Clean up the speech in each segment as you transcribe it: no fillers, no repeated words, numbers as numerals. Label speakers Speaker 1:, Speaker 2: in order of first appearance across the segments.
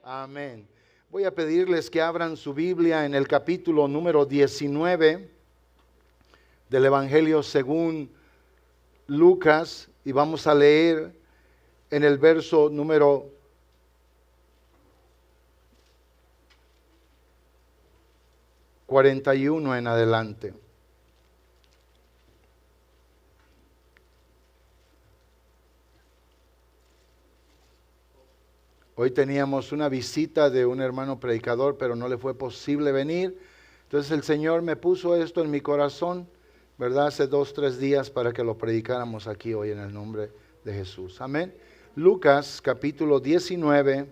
Speaker 1: Amén. Voy a pedirles que abran su Biblia en el capítulo número 19 del Evangelio según Lucas y vamos a leer en el verso número 41 en adelante. Hoy teníamos una visita de un hermano predicador, pero no le fue posible venir. Entonces el Señor me puso esto en mi corazón, ¿verdad? Hace 2-3 días para que lo predicáramos aquí hoy en el nombre de Jesús. Amén. Lucas capítulo 19,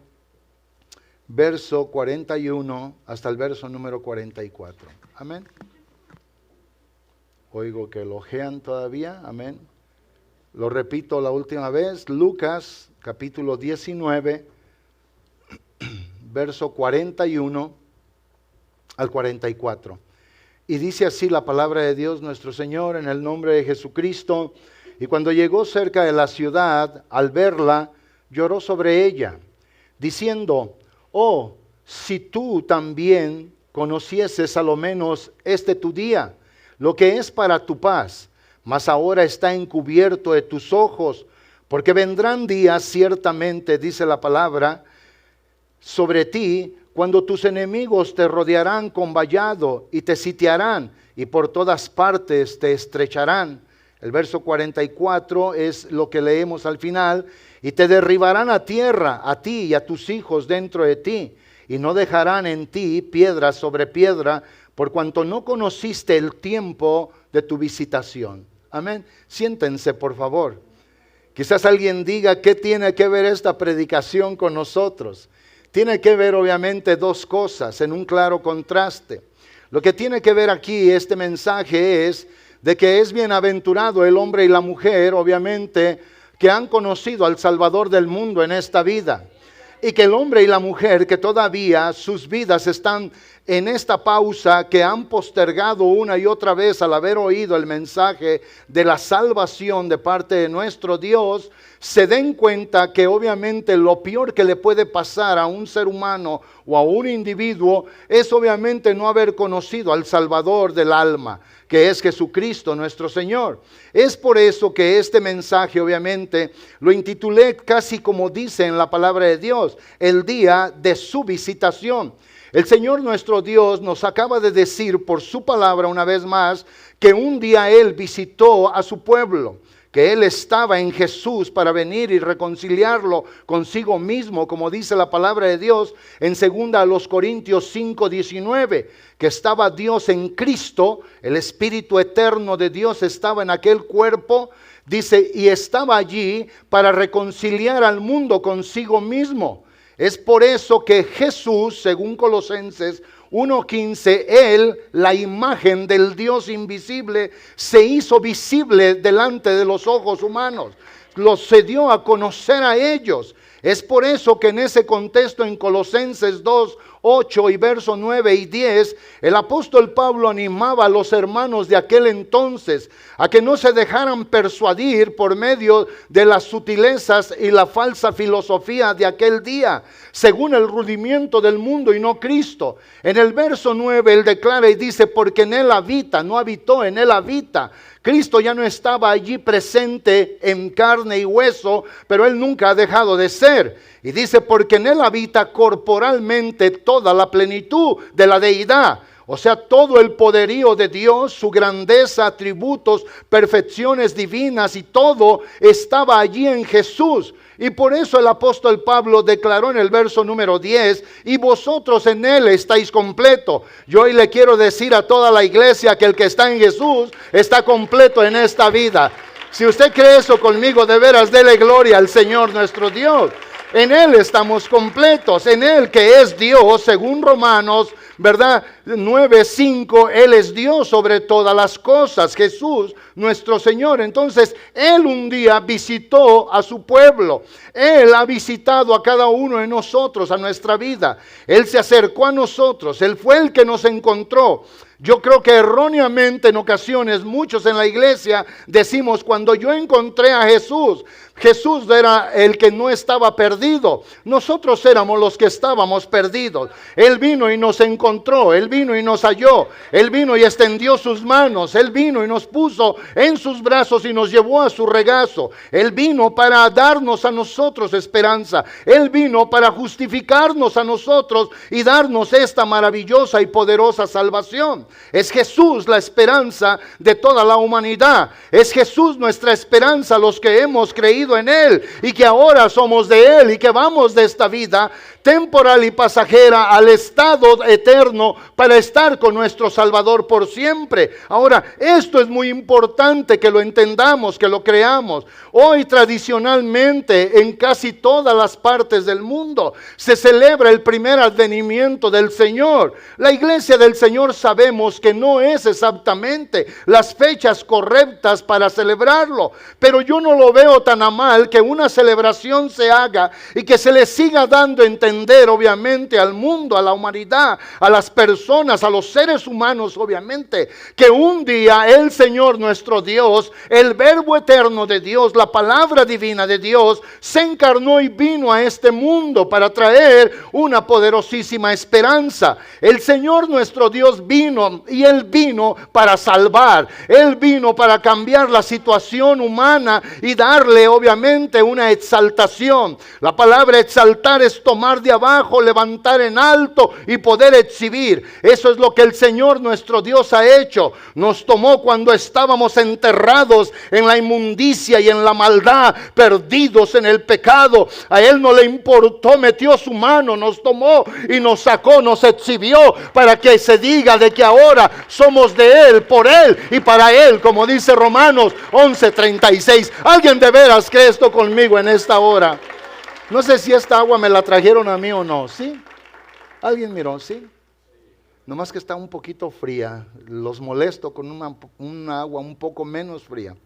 Speaker 1: verso 41 hasta el verso número 44. Amén. Oigo que lo ojean todavía. Amén. Lo repito la última vez. Lucas capítulo 19, verso 41 al 44. Y dice así la palabra de Dios nuestro Señor en el nombre de Jesucristo. Y cuando llegó cerca de la ciudad, al verla, lloró sobre ella, diciendo: oh, si tú también conocieses a lo menos este tu día, lo que es para tu paz, mas ahora está encubierto de tus ojos, porque vendrán días ciertamente, dice la palabra, sobre ti, cuando tus enemigos te rodearán con vallado y te sitiarán y por todas partes te estrecharán. El verso 44 es lo que leemos al final. Y te derribarán a tierra, a ti y a tus hijos dentro de ti, y no dejarán en ti piedra sobre piedra, por cuanto no conociste el tiempo de tu visitación. Amén. Siéntense, por favor. Quizás alguien diga: ¿qué tiene que ver esta predicación con nosotros? Tiene que ver obviamente dos cosas en un claro contraste. Lo que tiene que ver aquí este mensaje es de que es bienaventurado el hombre y la mujer, obviamente, que han conocido al Salvador del mundo en esta vida. Y que el hombre y la mujer que todavía sus vidas están en esta pausa, que han postergado una y otra vez al haber oído el mensaje de la salvación de parte de nuestro Dios, se den cuenta que obviamente lo peor que le puede pasar a un ser humano o a un individuo es obviamente no haber conocido al Salvador del alma, que es Jesucristo nuestro Señor. Es por eso que este mensaje obviamente lo intitulé casi como dice en la palabra de Dios: el día de su visitación. El Señor nuestro Dios nos acaba de decir por su palabra una vez más que un día Él visitó a su pueblo, que Él estaba en Jesús para venir y reconciliarlo consigo mismo, como dice la palabra de Dios en 2 Corintios 5:19, que estaba Dios en Cristo, el Espíritu eterno de Dios estaba en aquel cuerpo, dice, y estaba allí para reconciliar al mundo consigo mismo. Es por eso que Jesús, según Colosenses 1:15, Él, la imagen del Dios invisible, se hizo visible delante de los ojos humanos. Los se dio a conocer a ellos. Es por eso que en ese contexto en Colosenses 2:8 y verso 9 y 10, el apóstol Pablo animaba a los hermanos de aquel entonces a que no se dejaran persuadir por medio de las sutilezas y la falsa filosofía de aquel día, según el rudimiento del mundo y no Cristo. En el verso 9 él declara y dice: porque en él habita, no habitó, en él habita. Cristo ya no estaba allí presente en carne y hueso, pero Él nunca ha dejado de ser. Y dice: porque en Él habita corporalmente toda la plenitud de la deidad. O sea, todo el poderío de Dios, su grandeza, atributos, perfecciones divinas y todo estaba allí en Jesús. Y por eso el apóstol Pablo declaró en el verso número 10: y vosotros en Él estáis completo. Yo hoy le quiero decir a toda la iglesia que el que está en Jesús está completo en esta vida. Si usted cree eso conmigo, de veras dele gloria al Señor nuestro Dios. En Él estamos completos, en Él que es Dios, según Romanos, ¿verdad? 9:5, Él es Dios sobre todas las cosas, Jesús nuestro Señor. Entonces, Él un día visitó a su pueblo. Él ha visitado a cada uno de nosotros, a nuestra vida. Él se acercó a nosotros, Él fue el que nos encontró. Yo creo que erróneamente en ocasiones muchos en la iglesia decimos: cuando yo encontré a Jesús, Jesús era el que no estaba perdido. Nosotros éramos los que estábamos perdidos. Él vino y nos encontró. Él vino y nos halló. Él vino y extendió sus manos. Él vino y nos puso en sus brazos y nos llevó a su regazo. Él vino para darnos a nosotros esperanza. Él vino para justificarnos a nosotros y darnos esta maravillosa y poderosa salvación. Es Jesús la esperanza de toda la humanidad. Es Jesús nuestra esperanza, los que hemos creído en Él y que ahora somos de Él y que vamos de esta vida temporal y pasajera al estado eterno para estar con nuestro Salvador por siempre. Ahora, esto es muy importante que lo entendamos, que lo creamos. Hoy tradicionalmente en casi todas las partes del mundo se celebra el primer advenimiento del Señor. La iglesia del Señor sabemos que no es exactamente las fechas correctas para celebrarlo, pero yo no lo veo tan a mal que una celebración se haga y que se le siga dando a entender obviamente al mundo, a la humanidad, a las personas, a los seres humanos obviamente, que un día el Señor nuestro Dios, el verbo eterno de Dios, la palabra divina de Dios, se encarnó y vino a este mundo para traer una poderosísima esperanza. El Señor nuestro Dios vino y Él vino para salvar. Él vino para cambiar la situación humana y darle obviamente una exaltación. La palabra exaltar es tomar de abajo, levantar en alto y poder exhibir. Eso es lo que el Señor nuestro Dios ha hecho. Nos tomó cuando estábamos enterrados en la inmundicia y en la maldad, perdidos en el pecado. A Él no le importó, metió su mano, nos tomó y nos sacó, nos exhibió para que se diga de que ahora somos de Él, por Él y para Él, como dice Romanos 11:36. ¿Alguien de veras cree esto conmigo en esta hora? No sé si esta agua me la trajeron a mí o no, ¿sí? ¿Alguien miró? ¿Sí? Nomás que está un poquito fría. Los molesto con una agua un poco menos fría.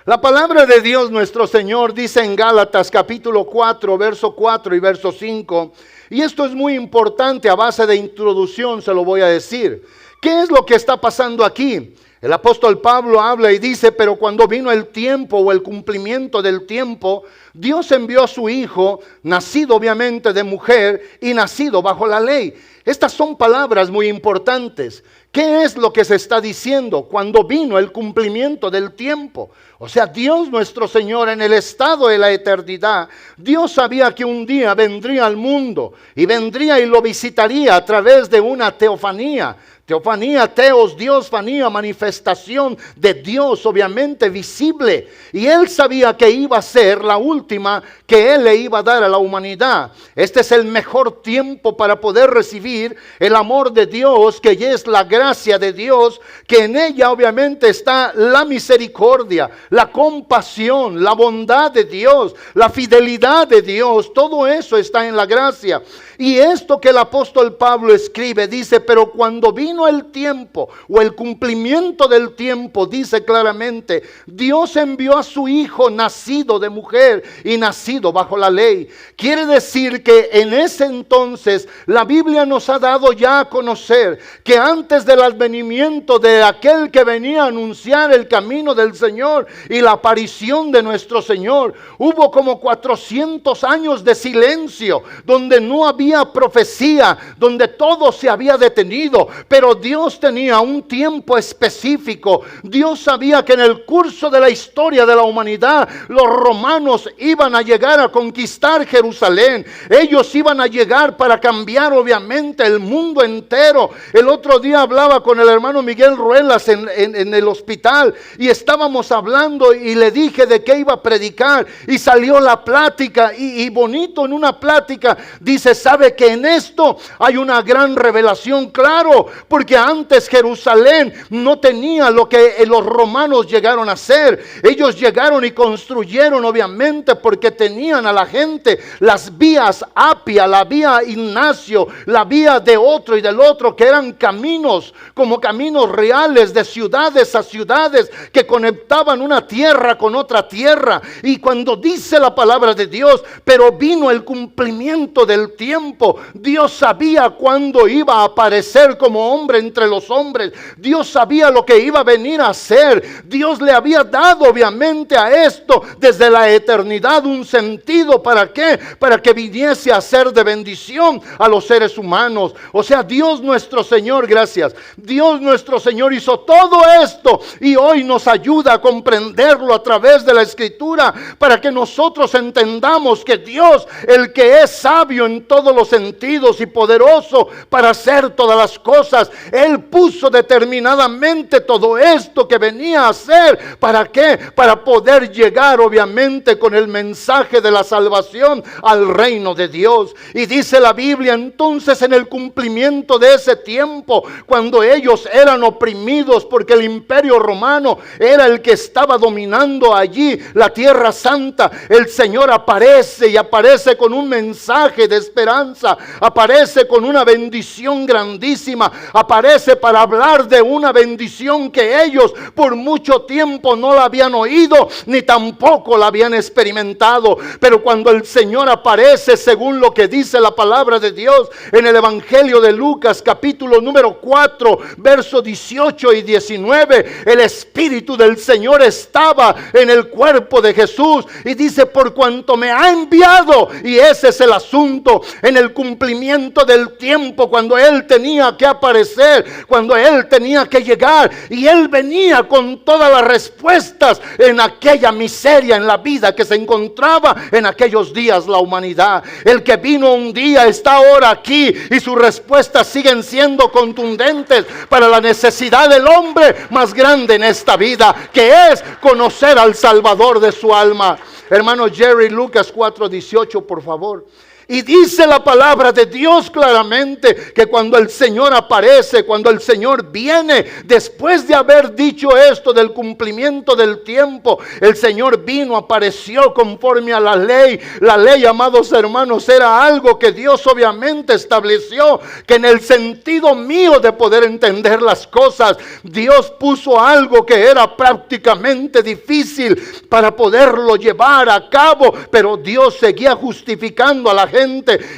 Speaker 1: La palabra de Dios nuestro Señor dice en Gálatas capítulo 4, verso 4 y verso 5. Y esto es muy importante, a base de introducción se lo voy a decir. ¿Qué es lo que está pasando aquí? El apóstol Pablo habla y dice, pero cuando vino el tiempo o el cumplimiento del tiempo, Dios envió a su Hijo, nacido obviamente de mujer y nacido bajo la ley. Estas son palabras muy importantes. ¿Qué es lo que se está diciendo? Cuando vino el cumplimiento del tiempo. O sea, Dios nuestro Señor en el estado de la eternidad, Dios sabía que un día vendría al mundo y vendría y lo visitaría a través de una teofanía. Teofanía, teos, Dios, fanía, manifestación de Dios obviamente visible. Y Él sabía que iba a ser la última que Él le iba a dar a la humanidad. Este es el mejor tiempo para poder recibir el amor de Dios, que ya es la gracia de Dios, que en ella obviamente está la misericordia, la compasión, la bondad de Dios, la fidelidad de Dios. Todo eso está en la gracia. Y esto que el apóstol Pablo escribe, dice, pero cuando vino el tiempo o el cumplimiento del tiempo, dice claramente, Dios envió a su Hijo nacido de mujer y nacido bajo la ley. Quiere decir que en ese entonces la Biblia nos ha dado ya a conocer que antes del advenimiento de aquel que venía a anunciar el camino del Señor y la aparición de nuestro Señor, hubo como 400 años de silencio, donde no había profecía, donde todo se había detenido, pero Dios tenía un tiempo específico. Dios sabía que en el curso de la historia de la humanidad, los romanos iban a llegar a conquistar Jerusalén. Ellos iban a llegar para cambiar obviamente el mundo entero. El otro día hablaba con el hermano Miguel Ruelas en el hospital y estábamos hablando y le dije de qué iba a predicar y salió la plática y bonito en una plática dice, ¿sabe que en esto hay una gran revelación? Claro, porque antes Jerusalén no tenía lo que los romanos llegaron a hacer. Ellos llegaron y construyeron obviamente porque tenían a la gente las vías Apia, la vía Ignacio, la vía de otro y del otro, que eran caminos como caminos reales de ciudades a ciudades que conectaban una tierra con otra tierra. Y cuando dice la palabra de Dios, pero vino el cumplimiento del tiempo, Dios sabía cuándo iba a aparecer como hombre entre los hombres. Dios sabía lo que iba a venir a hacer. Dios le había dado obviamente a esto desde la eternidad un sentido. ¿Para qué? Para que viniese a ser de bendición a los seres humanos. O sea, Dios nuestro Señor, gracias. Dios nuestro Señor hizo todo esto y hoy nos ayuda a comprenderlo a través de la Escritura para que nosotros entendamos que Dios, el que es sabio en todos los sentidos y poderoso para hacer todas las cosas, Él puso determinadamente todo esto que venía a hacer. ¿Para qué? Para poder llegar obviamente con el mensaje de la salvación al reino de Dios. Y dice la Biblia, entonces en el cumplimiento de ese tiempo, cuando ellos eran oprimidos porque el imperio romano era el que estaba dominando allí la tierra santa, el Señor aparece y aparece con un mensaje de esperanza, aparece con una bendición grandísima, aparece para hablar de una bendición que ellos por mucho tiempo no la habían oído ni tampoco la habían experimentado. Pero cuando el Señor aparece, según lo que dice la palabra de Dios en el Evangelio de Lucas capítulo número 4 versos 18 y 19, el Espíritu del Señor estaba en el cuerpo de Jesús y dice, por cuanto me ha enviado. Y ese es el asunto, en el cumplimiento del tiempo, cuando Él tenía que aparecer, cuando Él tenía que llegar, y Él venía con todas las respuestas en aquella miseria en la vida que se encontraba en aquellos días la humanidad. El que vino un día está ahora aquí y sus respuestas siguen siendo contundentes para la necesidad del hombre más grande en esta vida, que es conocer al Salvador de su alma. Hermano Jerry, Lucas 4:18, por favor. Y dice la palabra de Dios claramente que cuando el Señor aparece, cuando el Señor viene, después de haber dicho esto del cumplimiento del tiempo, el Señor vino, apareció conforme a la ley. La ley, amados hermanos, era algo que Dios obviamente estableció, que en el sentido mío de poder entender las cosas, Dios puso algo que era prácticamente difícil para poderlo llevar a cabo, pero Dios seguía justificando a la gente.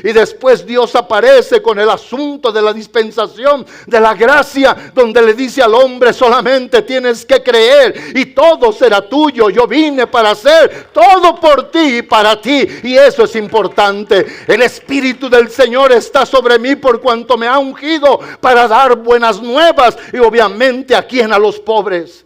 Speaker 1: Y después Dios aparece con el asunto de la dispensación de la gracia, donde le dice al hombre, solamente tienes que creer y todo será tuyo. Yo vine para hacer todo por ti y para ti, y eso es importante. El Espíritu del Señor está sobre mí por cuanto me ha ungido para dar buenas nuevas, y obviamente a quién, a los pobres.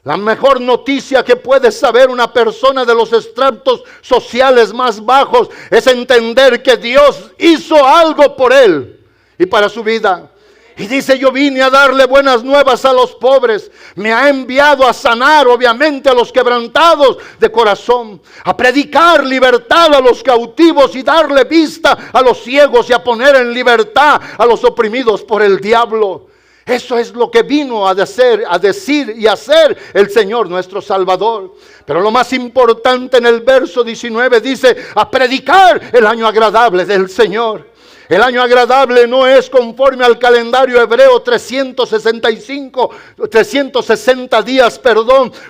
Speaker 1: La mejor noticia que puede saber una persona de los estratos sociales más bajos es entender que Dios hizo algo por él y para su vida. Y dice, yo vine a darle buenas nuevas a los pobres. Me ha enviado a sanar obviamente a los quebrantados de corazón, a predicar libertad a los cautivos y darle vista a los ciegos y a poner en libertad a los oprimidos por el diablo. Eso es lo que vino a decir y hacer el Señor nuestro Salvador. Pero lo más importante, en el verso 19 dice, a predicar el año agradable del Señor. El año agradable no es conforme al calendario hebreo 360 días,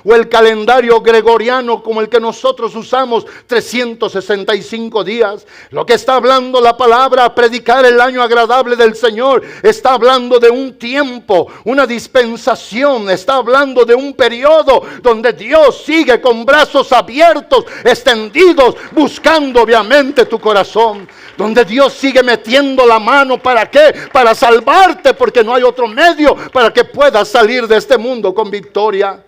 Speaker 1: o el calendario gregoriano como el que nosotros usamos, 365 días. Lo que está hablando la palabra, predicar el año agradable del Señor, está hablando de un tiempo, una dispensación, está hablando de un periodo donde Dios sigue con brazos abiertos, extendidos, buscando obviamente tu corazón, donde Dios sigue metiendo la mano. ¿Para qué? Para salvarte, porque no hay otro medio para que puedas salir de este mundo con victoria.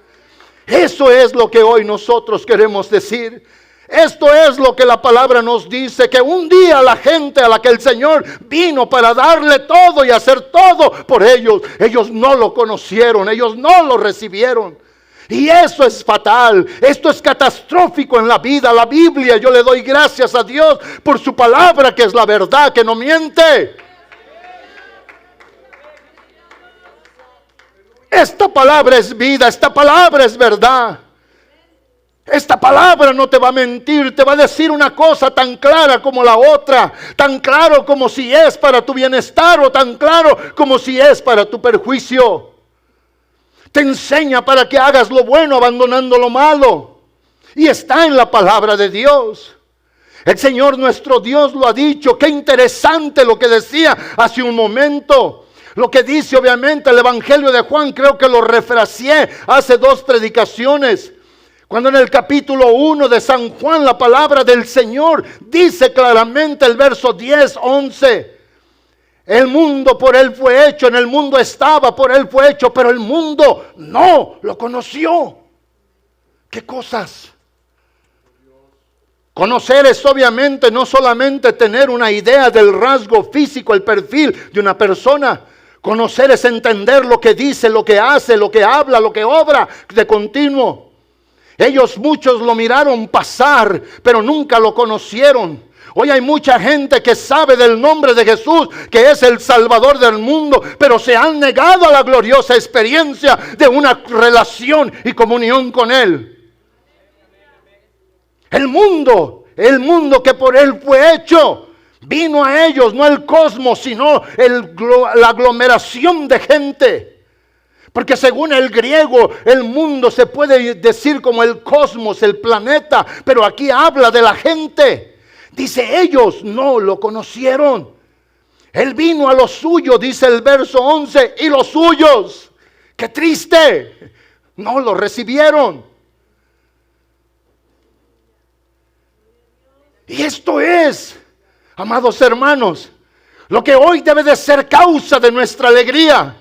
Speaker 1: Eso es lo que hoy nosotros queremos decir. Esto es lo que la palabra nos dice, que un día la gente a la que el Señor vino para darle todo y hacer todo por ellos, ellos no lo conocieron, ellos no lo recibieron. Y eso es fatal, esto es catastrófico en la vida. La Biblia, yo le doy gracias a Dios por su palabra, que es la verdad, que no miente. Esta palabra es vida, esta palabra es verdad. Esta palabra no te va a mentir, te va a decir una cosa tan clara como la otra, tan claro como si es para tu bienestar o tan claro como si es para tu perjuicio. Te enseña para que hagas lo bueno abandonando lo malo. Y está en la palabra de Dios. El Señor nuestro Dios lo ha dicho. Qué interesante lo que decía hace un momento. Lo que dice obviamente el Evangelio de Juan, creo que lo refraseé hace 2 predicaciones. Cuando en el capítulo 1 de San Juan la palabra del Señor dice claramente el verso 10, 11. El mundo por Él fue hecho, en el mundo estaba, por Él fue hecho, pero el mundo no lo conoció. ¿Qué cosas? Conocer es obviamente no solamente tener una idea del rasgo físico, el perfil de una persona. Conocer es entender lo que dice, lo que hace, lo que habla, lo que obra de continuo. Ellos muchos lo miraron pasar, pero nunca lo conocieron. Hoy hay mucha gente que sabe del nombre de Jesús, que es el Salvador del mundo, pero se han negado a la gloriosa experiencia de una relación y comunión con Él. El mundo que por Él fue hecho, vino a ellos, no el cosmos, sino la aglomeración de gente. Porque según el griego, el mundo se puede decir como el cosmos, el planeta, pero aquí habla de la gente. Dice, ellos no lo conocieron. Él vino a lo suyo, dice el verso 11, y los suyos, qué triste, no lo recibieron. Y esto es, amados hermanos, lo que hoy debe de ser causa de nuestra alegría.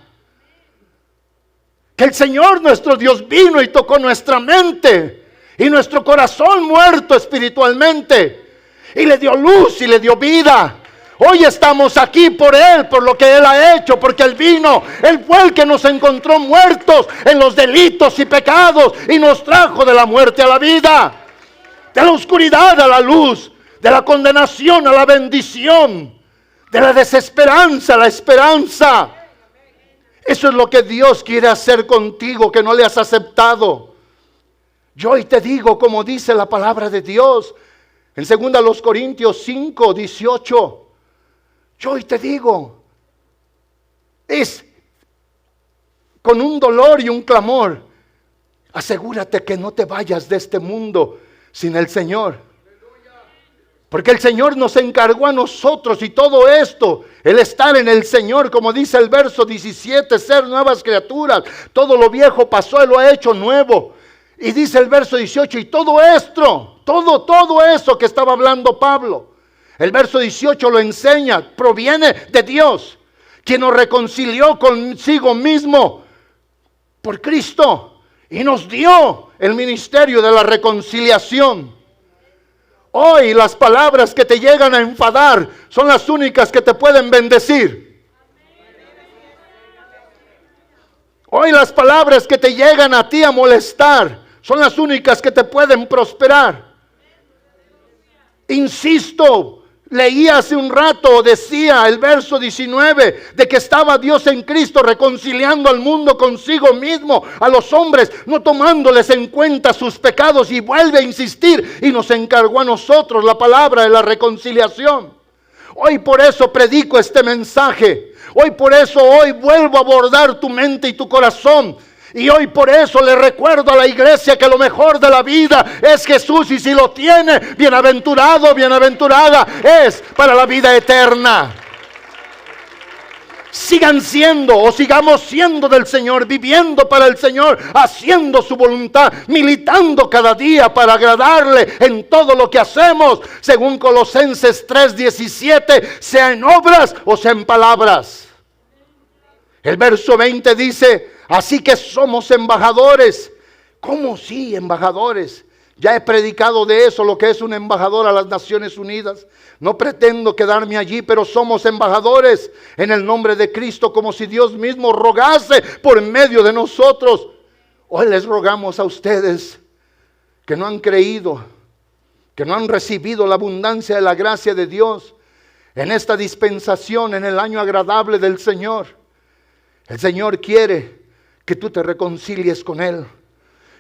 Speaker 1: Que el Señor nuestro Dios vino y tocó nuestra mente y nuestro corazón muerto espiritualmente. Y le dio luz y le dio vida. Hoy estamos aquí por Él, por lo que Él ha hecho, porque Él vino. Él fue el que nos encontró muertos en los delitos y pecados y nos trajo de la muerte a la vida, de la oscuridad a la luz, de la condenación a la bendición, de la desesperanza a la esperanza. Eso es lo que Dios quiere hacer contigo, que no le has aceptado. Yo hoy te digo, como dice la palabra de Dios, en 2 Corintios 5, 18. Yo hoy te digo, es con un dolor y un clamor, asegúrate que no te vayas de este mundo sin el Señor. Porque el Señor nos encargó a nosotros y todo esto, el estar en el Señor, como dice el verso 17, ser nuevas criaturas. Todo lo viejo pasó, Él lo ha hecho nuevo. Y dice el verso 18, y todo esto, todo eso que estaba hablando Pablo, el verso 18 lo enseña, proviene de Dios, quien nos reconcilió consigo mismo por Cristo y nos dio el ministerio de la reconciliación. Hoy las palabras que te llegan a enfadar son las únicas que te pueden bendecir. Hoy las palabras que te llegan a ti a molestar son las únicas que te pueden prosperar. Insisto, leí hace un rato, decía el verso 19, de que estaba Dios en Cristo reconciliando al mundo consigo mismo, a los hombres, no tomándoles en cuenta sus pecados, y vuelve a insistir y nos encargó a nosotros la palabra de la reconciliación. Hoy por eso predico este mensaje, hoy vuelvo a abordar tu mente y tu corazón. Y hoy por eso le recuerdo a la iglesia que lo mejor de la vida es Jesús, y si lo tiene, bienaventurado, bienaventurada es para la vida eterna. Sigan siendo o sigamos siendo del Señor, viviendo para el Señor, haciendo su voluntad, militando cada día para agradarle en todo lo que hacemos, según Colosenses 3:17, sea en obras o sea en palabras. El verso 20 dice, así que somos embajadores. ¿Cómo sí, embajadores? Ya he predicado de eso, lo que es un embajador a las Naciones Unidas. No pretendo quedarme allí, pero somos embajadores en el nombre de Cristo, como si Dios mismo rogase por medio de nosotros. Hoy les rogamos a ustedes que no han creído, que no han recibido la abundancia de la gracia de Dios en esta dispensación, en el año agradable del Señor. El Señor quiere que tú te reconcilies con Él.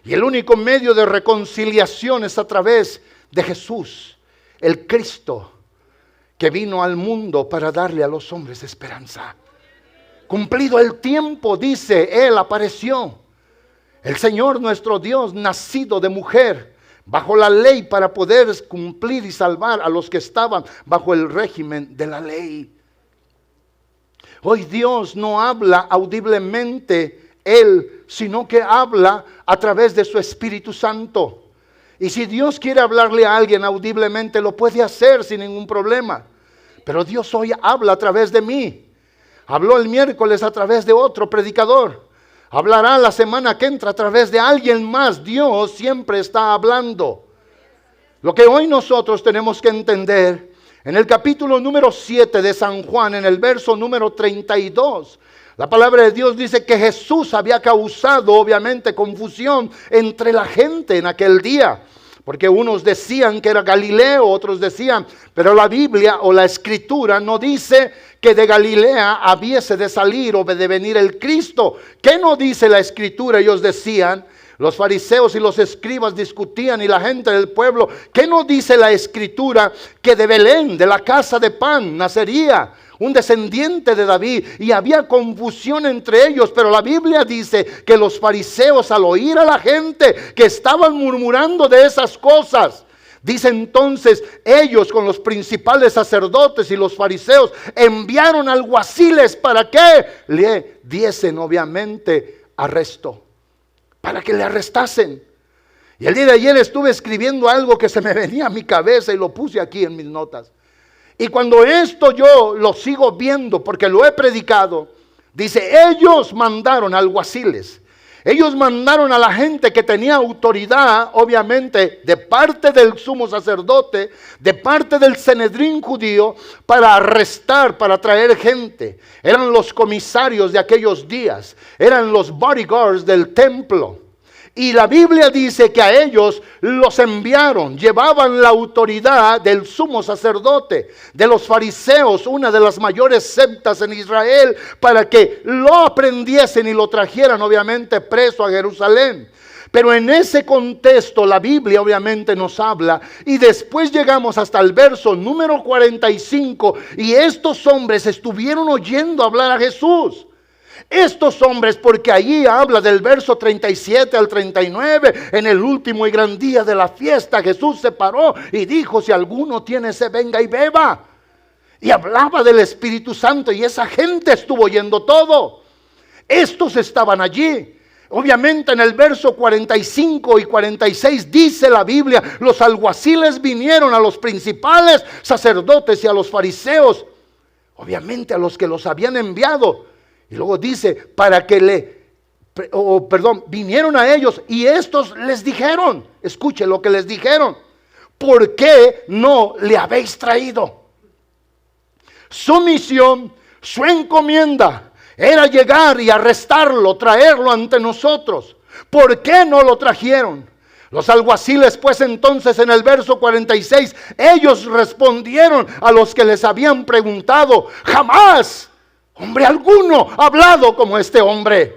Speaker 1: Y el único medio de reconciliación es a través de Jesús, el Cristo, que vino al mundo para darle a los hombres esperanza. Cumplido el tiempo, dice, Él apareció. El Señor nuestro Dios, nacido de mujer, bajo la ley para poder cumplir y salvar a los que estaban bajo el régimen de la ley. Hoy Dios no habla audiblemente Él, sino que habla a través de su Espíritu Santo. Y si Dios quiere hablarle a alguien audiblemente, lo puede hacer sin ningún problema. Pero Dios hoy habla a través de mí. Habló el miércoles a través de otro predicador. Hablará la semana que entra a través de alguien más. Dios siempre está hablando. Lo que hoy nosotros tenemos que entender, en el capítulo número 7 de San Juan, en el verso número 32, la palabra de Dios dice que Jesús había causado obviamente confusión entre la gente en aquel día. Porque unos decían que era Galileo, otros decían, pero la Biblia o la Escritura no dice que de Galilea habiese de salir o de venir el Cristo. ¿Qué no dice la Escritura? Ellos decían, los fariseos y los escribas discutían y la gente del pueblo. ¿Qué no dice la Escritura? Que de Belén, de la casa de pan, nacería un descendiente de David, y había confusión entre ellos. Pero la Biblia dice que los fariseos, al oír a la gente que estaban murmurando de esas cosas, dice entonces, ellos con los principales sacerdotes y los fariseos enviaron alguaciles para que le diesen obviamente arresto, para que le arrestasen. Y el día de ayer estuve escribiendo algo que se me venía a mi cabeza y lo puse aquí en mis notas. Y cuando esto yo lo sigo viendo, porque lo he predicado, dice, ellos mandaron alguaciles. Ellos mandaron a la gente que tenía autoridad, obviamente, de parte del sumo sacerdote, de parte del Sanedrín judío, para arrestar, para traer gente. Eran los comisarios de aquellos días, eran los bodyguards del templo. Y la Biblia dice que a ellos los enviaron, llevaban la autoridad del sumo sacerdote, de los fariseos, una de las mayores sectas en Israel, para que lo aprendiesen y lo trajeran obviamente preso a Jerusalén. Pero en ese contexto la Biblia obviamente nos habla, y después llegamos hasta el verso número 45, y estos hombres estuvieron oyendo hablar a Jesús. Estos hombres, porque allí habla del verso 37 al 39, en el último y gran día de la fiesta, Jesús se paró y dijo, si alguno tiene sed, venga y beba. Y hablaba del Espíritu Santo, y esa gente estuvo oyendo todo. Estos estaban allí. Obviamente en el verso 45 y 46 dice la Biblia, los alguaciles vinieron a los principales sacerdotes y a los fariseos, obviamente a los que los habían enviado. Y luego dice, vinieron a ellos y estos les dijeron, escuche lo que les dijeron, ¿por qué no le habéis traído? Su misión, su encomienda era llegar y arrestarlo, traerlo ante nosotros. ¿Por qué no lo trajeron? Los alguaciles pues entonces en el verso 46, ellos respondieron a los que les habían preguntado, jamás hombre alguno ha hablado como este hombre.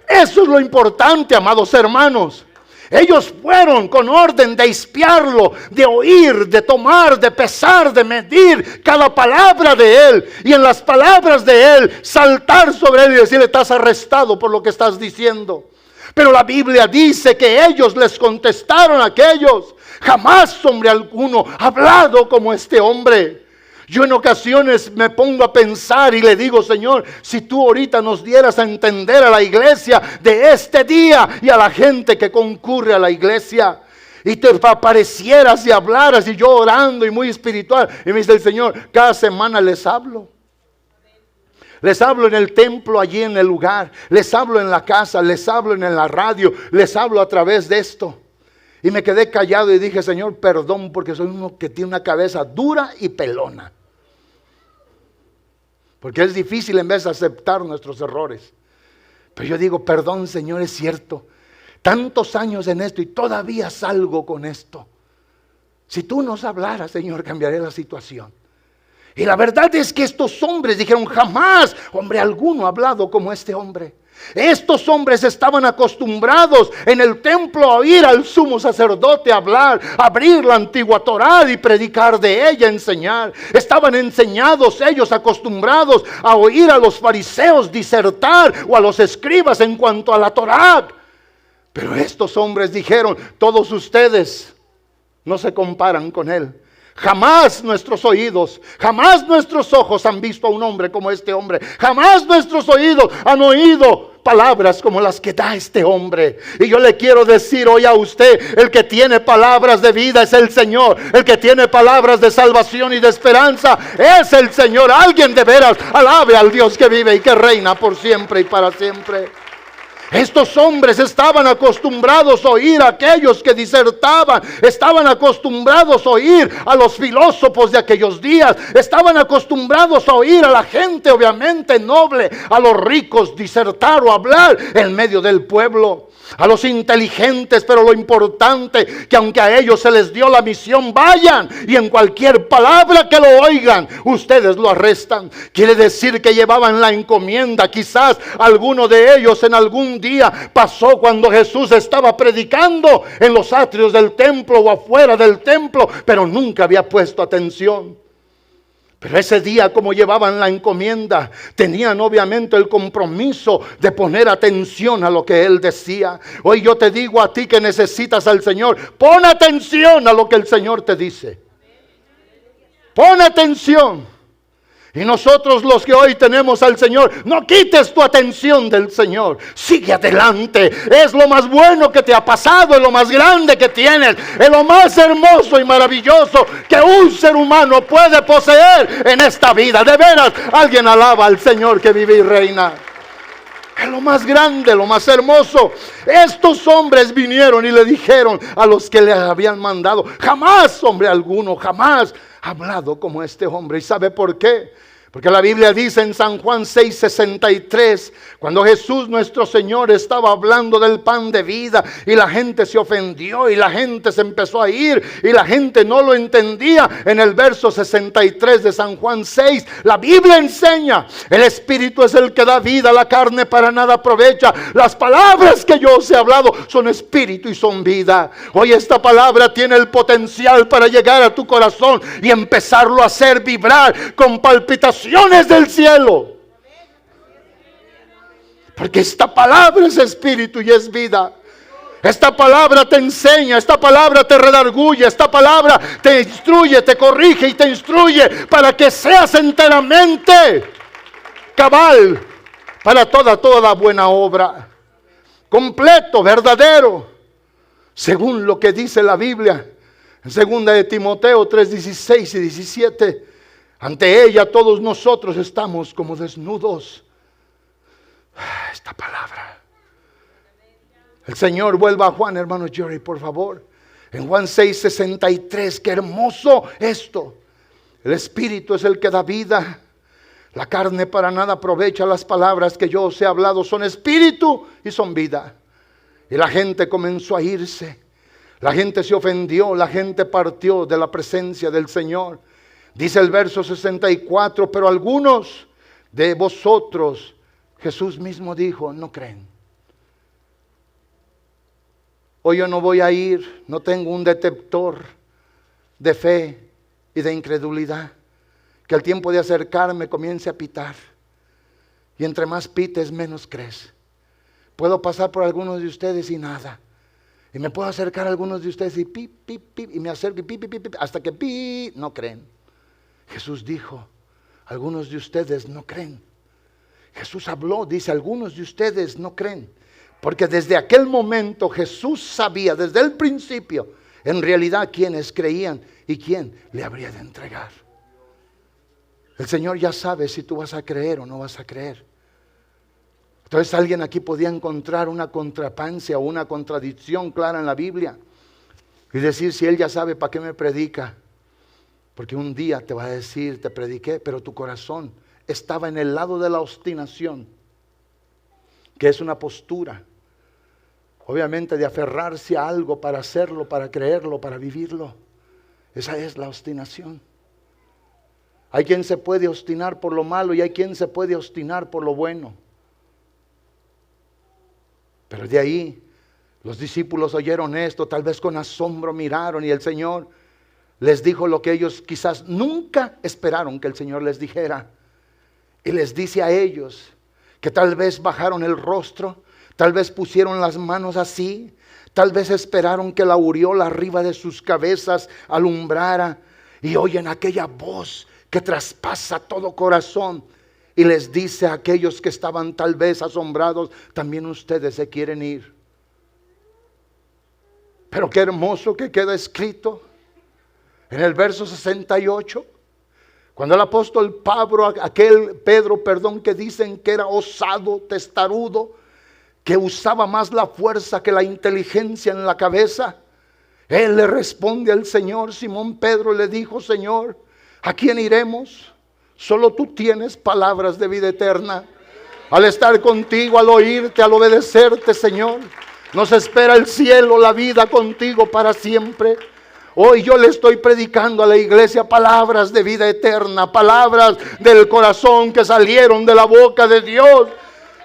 Speaker 1: Eso es lo importante, amados hermanos. Ellos fueron con orden de espiarlo, de oír, de tomar, de pesar, de medir cada palabra de él. Y en las palabras de él, saltar sobre él y decirle, estás arrestado por lo que estás diciendo. Pero la Biblia dice que ellos les contestaron a aquellos, jamás hombre alguno ha hablado como este hombre. Yo en ocasiones me pongo a pensar y le digo, Señor, si tú ahorita nos dieras a entender a la iglesia de este día y a la gente que concurre a la iglesia, y te aparecieras y hablaras, y yo orando y muy espiritual, y me dice el Señor, cada semana les hablo. Les hablo en el templo, allí en el lugar, les hablo en la casa, les hablo en la radio, les hablo a través de esto. Y me quedé callado y dije, Señor, perdón, porque soy uno que tiene una cabeza dura y pelona. Porque es difícil en vez de aceptar nuestros errores. Pero yo digo, perdón, Señor, es cierto. Tantos años en esto y todavía salgo con esto. Si tú nos hablaras, Señor, cambiaré la situación. Y la verdad es que estos hombres dijeron, jamás hombre alguno ha hablado como este hombre. Estos hombres estaban acostumbrados en el templo a oír al sumo sacerdote hablar, abrir la antigua Torá y predicar de ella, enseñar. Estaban enseñados ellos, acostumbrados a oír a los fariseos disertar o a los escribas en cuanto a la Torá. Pero estos hombres dijeron, todos ustedes no se comparan con él. Jamás nuestros oídos, jamás nuestros ojos han visto a un hombre como este hombre. Jamás nuestros oídos han oído palabras como las que da este hombre. Y yo le quiero decir hoy a usted, el que tiene palabras de vida es el Señor. El que tiene palabras de salvación y de esperanza es el Señor. Alguien de veras alabe al Dios que vive y que reina por siempre y para siempre. Estos hombres estaban acostumbrados a oír a aquellos que disertaban, estaban acostumbrados a oír a los filósofos de aquellos días, estaban acostumbrados a oír a la gente obviamente noble, a los ricos disertar o hablar en medio del pueblo, a los inteligentes, pero lo importante que aunque a ellos se les dio la misión, vayan y en cualquier palabra que lo oigan, ustedes lo arrestan. Quiere decir que llevaban la encomienda. Quizás alguno de ellos en algún día pasó cuando Jesús estaba predicando en los atrios del templo o afuera del templo, pero nunca había puesto atención. Pero ese día, como llevaban la encomienda, tenían obviamente el compromiso de poner atención a lo que Él decía. Hoy yo te digo a ti que necesitas al Señor, pon atención a lo que el Señor te dice. Pon atención. Y nosotros los que hoy tenemos al Señor, no quites tu atención del Señor. Sigue adelante. Es lo más bueno que te ha pasado, es lo más grande que tienes, es lo más hermoso y maravilloso que un ser humano puede poseer en esta vida. De veras, alguien alaba al Señor que vive y reina. Es lo más grande, lo más hermoso. Estos hombres vinieron y le dijeron a los que les habían mandado: jamás, hombre alguno, jamás ha hablado como este hombre. ¿Y sabe por qué? Porque la Biblia dice en San Juan 6:63, cuando Jesús nuestro Señor estaba hablando del pan de vida y la gente se ofendió y la gente se empezó a ir y la gente no lo entendía. En el verso 63 de San Juan 6, la Biblia enseña: el Espíritu es el que da vida, la carne para nada aprovecha. Las palabras que yo os he hablado son espíritu y son vida. Hoy esta palabra tiene el potencial para llegar a tu corazón y empezarlo a hacer vibrar con palpitaciones del cielo. Porque esta palabra es espíritu y es vida. Esta palabra te enseña, esta palabra te redarguye, esta palabra te instruye, te corrige y te instruye para que seas enteramente cabal para toda buena obra. Completo, verdadero, según lo que dice la Biblia en 2 de Timoteo 3:16 y 17. Ante ella todos nosotros estamos como desnudos. Esta palabra. El Señor, vuelva a Juan, hermano Jerry, por favor. En Juan 6:63, qué hermoso esto. El Espíritu es el que da vida. La carne para nada aprovecha. Las palabras que yo os he hablado son espíritu y son vida. Y la gente comenzó a irse. La gente se ofendió. La gente partió de la presencia del Señor. Dice el verso 64, pero algunos de vosotros, Jesús mismo dijo, no creen. Hoy yo no voy a ir, no tengo un detector de fe y de incredulidad, que al tiempo de acercarme comience a pitar. Y entre más pites, menos crees. Puedo pasar por algunos de ustedes y nada. Y me puedo acercar a algunos de ustedes y pip, pip, pip, y me acerco y pip, pip, pip, hasta que pip, no creen. Jesús dijo, algunos de ustedes no creen. Jesús habló, dice, algunos de ustedes no creen. Porque desde aquel momento Jesús sabía, desde el principio, en realidad quiénes creían y quién le habría de entregar. El Señor ya sabe si tú vas a creer o no vas a creer. Entonces alguien aquí podía encontrar una contrapancia o una contradicción clara en la Biblia y decir, si Él ya sabe, ¿para qué me predica? Porque un día te va a decir, te prediqué, pero tu corazón estaba en el lado de la obstinación, que es una postura, obviamente, de aferrarse a algo para hacerlo, para creerlo, para vivirlo. Esa es la obstinación. Hay quien se puede obstinar por lo malo y hay quien se puede obstinar por lo bueno. Pero de ahí los discípulos oyeron esto, tal vez con asombro miraron y el Señor les dijo lo que ellos quizás nunca esperaron que el Señor les dijera. Y les dice a ellos que tal vez bajaron el rostro, tal vez pusieron las manos así, tal vez esperaron que la aureola arriba de sus cabezas alumbrara. y oyen aquella voz que traspasa todo corazón y les dice a aquellos que estaban tal vez asombrados: también ustedes se quieren ir. Pero qué hermoso que queda escrito en el verso 68, cuando el apóstol Pedro, que dicen que era osado, testarudo, que usaba más la fuerza que la inteligencia en la cabeza, él le responde al Señor. Simón Pedro le dijo: Señor, ¿a quién iremos? Solo tú tienes palabras de vida eterna. Al estar contigo, al oírte, al obedecerte, Señor, nos espera el cielo, la vida contigo para siempre. Hoy yo le estoy predicando a la iglesia palabras de vida eterna, palabras del corazón que salieron de la boca de Dios.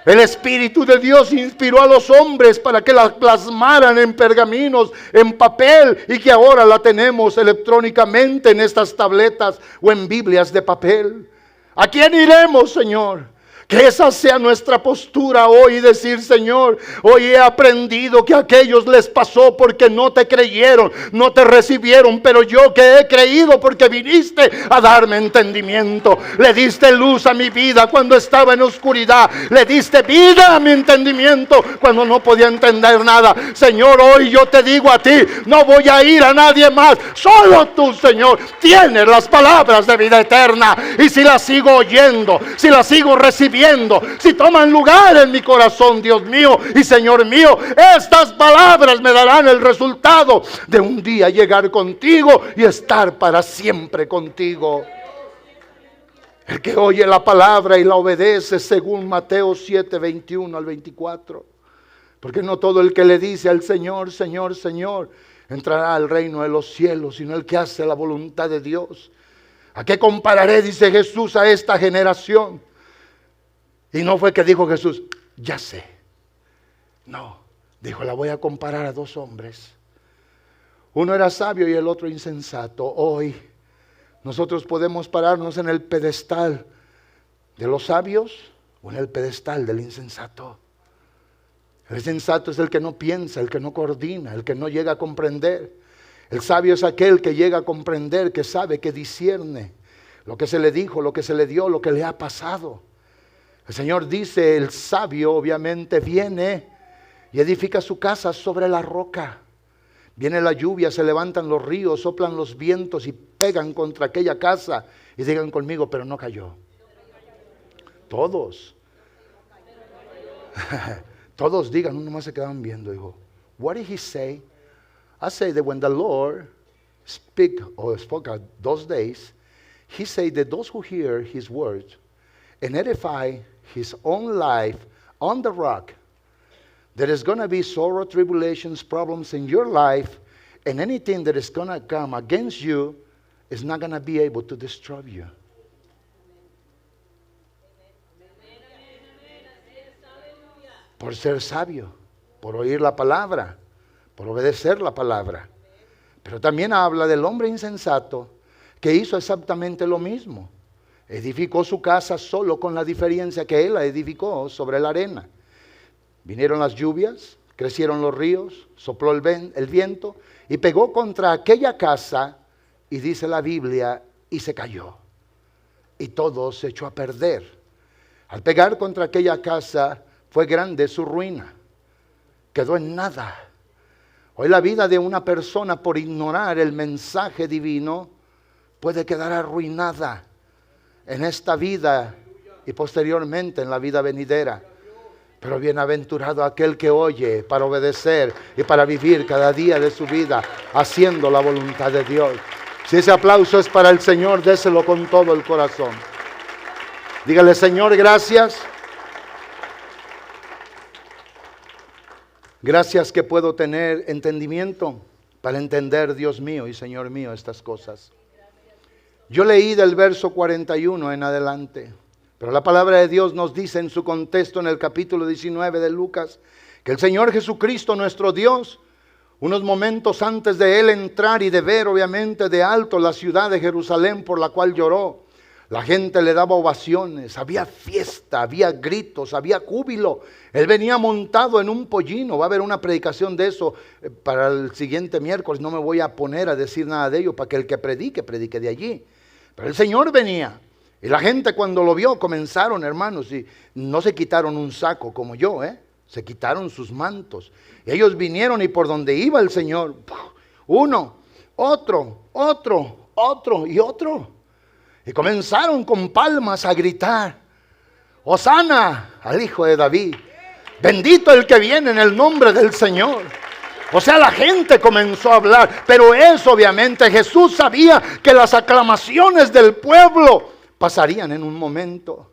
Speaker 1: El Espíritu de Dios inspiró a los hombres para que las plasmaran en pergaminos, en papel, y que ahora la tenemos electrónicamente en estas tabletas o en Biblias de papel. ¿A quién iremos, Señor? Que esa sea nuestra postura hoy y decir: Señor, hoy he aprendido que a aquellos les pasó porque no te creyeron, no te recibieron, pero yo que he creído porque viniste a darme entendimiento. Le diste luz a mi vida cuando estaba en oscuridad, le diste vida a mi entendimiento cuando no podía entender nada. Señor, hoy yo te digo a ti: no voy a ir a nadie más, solo tú, Señor, tienes las palabras de vida eterna. Y si las sigo oyendo, si las sigo recibiendo, si toman lugar en mi corazón, Dios mío y Señor mío, estas palabras me darán el resultado de un día llegar contigo y estar para siempre contigo. El que oye la palabra y la obedece, según Mateo 7, 21 al 24. Porque no todo el que le dice al Señor, Señor, Señor, entrará al reino de los cielos, sino el que hace la voluntad de Dios. ¿A qué compararé, dice Jesús, a esta generación? Y no fue que dijo Jesús: ya sé. No, dijo: la voy a comparar a dos hombres. Uno era sabio y el otro insensato. Hoy nosotros podemos pararnos en el pedestal de los sabios o en el pedestal del insensato. El insensato es el que no piensa, el que no coordina, el que no llega a comprender. El sabio es aquel que llega a comprender, que sabe, que discierne lo que se le dijo, lo que se le dio, lo que le ha pasado. El Señor dice: el sabio obviamente viene y edifica su casa sobre la roca. Viene la lluvia, se levantan los ríos, soplan los vientos y pegan contra aquella casa. Y digan conmigo: pero no cayó. Todos. Todos digan, uno más se quedaban viendo. Dijo: what did he say? I say that when the Lord spoke those days, he said that those who hear his words and edify his own life on the rock, there is going to be sorrow, tribulations, problems in your life, and anything that is going to come against you is not going to be able to destroy you. Por ser sabio, por oír la palabra, por obedecer la palabra. Pero también habla del hombre insensato que hizo exactamente lo mismo. Edificó su casa solo, con la diferencia que él la edificó sobre la arena. Vinieron las lluvias, crecieron los ríos, sopló el viento y pegó contra aquella casa, y dice la Biblia, y se cayó. Y todo se echó a perder. Al pegar contra aquella casa fue grande su ruina. Quedó en nada. Hoy la vida de una persona, por ignorar el mensaje divino, puede quedar arruinada en esta vida y posteriormente en la vida venidera. Pero bienaventurado aquel que oye para obedecer y para vivir cada día de su vida haciendo la voluntad de Dios. Si ese aplauso es para el Señor, déselo con todo el corazón. Dígale: Señor, gracias. Gracias que puedo tener entendimiento para entender, Dios mío y Señor mío, estas cosas. Yo leí del verso 41 en adelante, pero la palabra de Dios nos dice en su contexto en el capítulo 19 de Lucas, que el Señor Jesucristo, nuestro Dios, unos momentos antes de Él entrar y de ver obviamente de alto la ciudad de Jerusalén por la cual lloró, La gente le daba ovaciones, había fiesta, había gritos, había júbilo. Él venía montado en un pollino. Va a haber una predicación de eso para el siguiente miércoles. No me voy a poner a decir nada de ello para que el que predique de allí. Pero el Señor venía. Y la gente cuando lo vio comenzaron, hermanos, y no se quitaron un saco como yo, se quitaron sus mantos. Ellos vinieron y por donde iba el Señor, uno, otro y otro. Y comenzaron con palmas a gritar: Hosana al Hijo de David. Bendito el que viene en el nombre del Señor. O sea, la gente comenzó a hablar. Pero eso obviamente Jesús sabía que las aclamaciones del pueblo pasarían en un momento.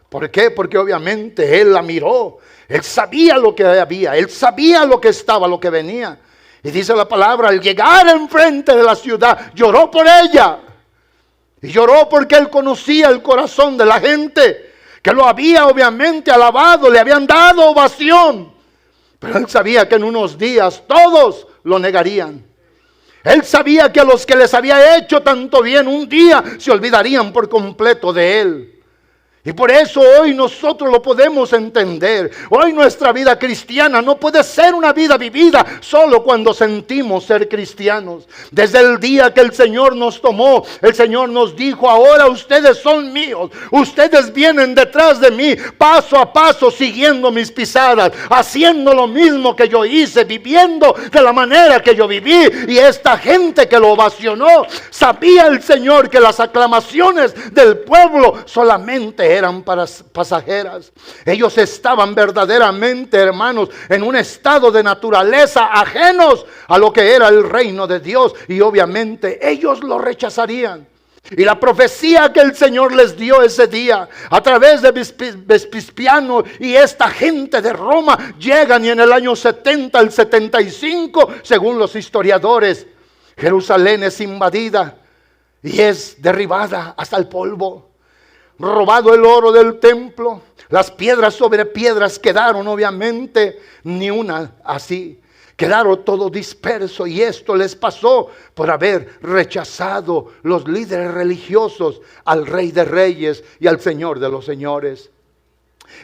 Speaker 1: ¿Por qué? Porque obviamente Él la miró. Él sabía lo que había. Él sabía lo que estaba, lo que venía. Y dice la palabra, al llegar enfrente de la ciudad, lloró por ella. Y lloró porque Él conocía el corazón de la gente, que lo había obviamente alabado, le habían dado ovación. Pero Él sabía que en unos días todos lo negarían. Él sabía que a los que les había hecho tanto bien un día se olvidarían por completo de Él. Y por eso hoy nosotros lo podemos entender. Hoy nuestra vida cristiana no puede ser una vida vivida solo cuando sentimos ser cristianos. Desde el día que el Señor nos tomó, el Señor nos dijo: ahora ustedes son míos. Ustedes vienen detrás de mí, paso a paso, siguiendo mis pisadas, haciendo lo mismo que yo hice, viviendo de la manera que yo viví. Y esta gente que lo ovacionó, sabía el Señor que las aclamaciones del pueblo solamente eran pasajeras. Ellos estaban verdaderamente, hermanos, en un estado de naturaleza ajenos a lo que era el reino de Dios, y obviamente ellos lo rechazarían. Y la profecía que el Señor les dio ese día a través de Vespiano y esta gente de Roma, llegan y en el año 70 al 75, según los historiadores, Jerusalén es invadida y es derribada hasta el polvo. Robado el oro del templo, las piedras sobre piedras quedaron obviamente, ni una así. Quedaron todo disperso, y esto les pasó por haber rechazado los líderes religiosos al Rey de Reyes y al Señor de los Señores.